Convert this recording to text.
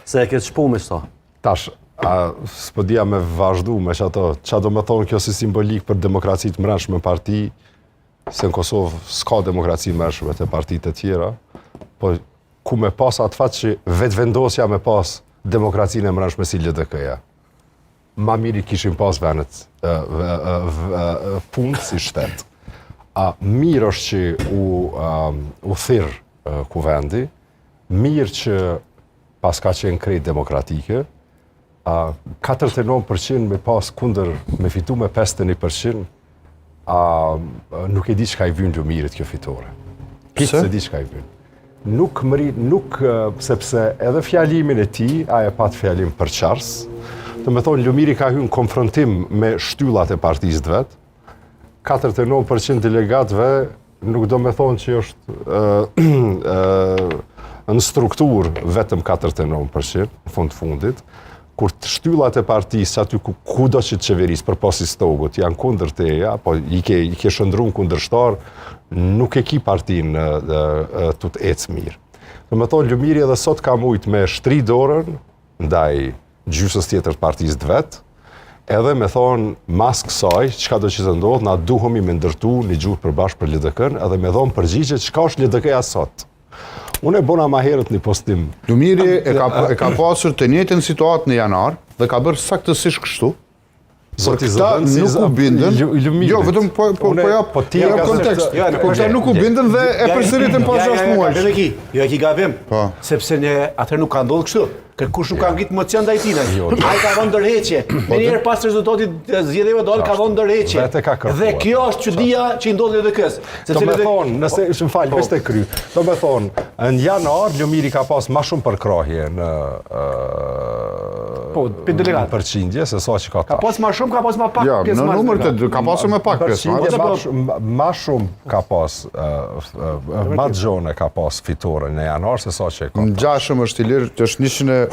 Se e këtë shpu me shto. Tash, s'po dija me vazhdu me që ato, qa do me thonë kjo si simbolik për demokracitë mrenshme parti, se në Kosovë s'ka demokraci mrenshme të partitë e tjera, po ku me pas atë fatë që vetë vendosja me pas demokracinë e mrenshme si LDK-ja. Ma miri kishim pas venet punë si shtetë. Mirë është që u thirë kuvendi, mirë që pas ka qenë krejt demokratike, 49% me pas kunder, me fitu me 51%, nuk e di çka i vynë Lumirit kjo fitore. Kitë se di çka i vynë. Nuk, sepse edhe fjalimin e ti, e pat fjalim për qars, të me thonë, Lumiri ka hynë konfrontim me shtyllat e partisë të vetë, 49% delegatëve nuk do me thonë që është në strukturë vetëm 49%, në fundit, kur të shtyllat e partisë aty ku do që të qeverisë për posi stogut janë kundër teja, po i ke shëndrun kundërshtar, nuk e ki partinë të ecë mirë. Do me thonë, Lumiri edhe sot ka mujt me shtri dorën, ndaj gjysës tjetër të partisë të vetë, edhe me thonë, mas kësaj, qka do që të ndodhë, na duhemi me ndërtu një gjuhë përbashkë për LDK-n, edhe me thonë përgjigje qka është LDK-ja sot. Unë e bona ma herët një postim. Lumiri e ka pasur të njëjtën situatë në janar dhe ka bërë saktësisht kështu. Por këta nuk u bindën. Jo, vetëm po ja kontekst. Po këta nuk u bindën dhe e përsëritën pas 6 muaj. Jo e ki gabim, sepse atëherë nuk ka ndodhur kështu. Kush nuk ka ngrit emocion ndaj tij. Ai ka vënë ndërheqje. Me njëherë pas rezultatit zgjedhjeve dol ka vënë ndërheqje. Dhe kjo është çudia që i ndodh LDK-s. Do me thonë, nëse më fal, veç te kry. Do me thonë, në janar Lumiri ka pas më shumë përkrahje në përqindje se sa që ka tash. Ka pas më shumë, ka pas më pak pjesë. Jo, në numër të ka pasur më pak pjesë. Më shumë ka pas, më gjone ka pas fitore në janar se sa që ka tash. Ngjashëm është i lirë, është 100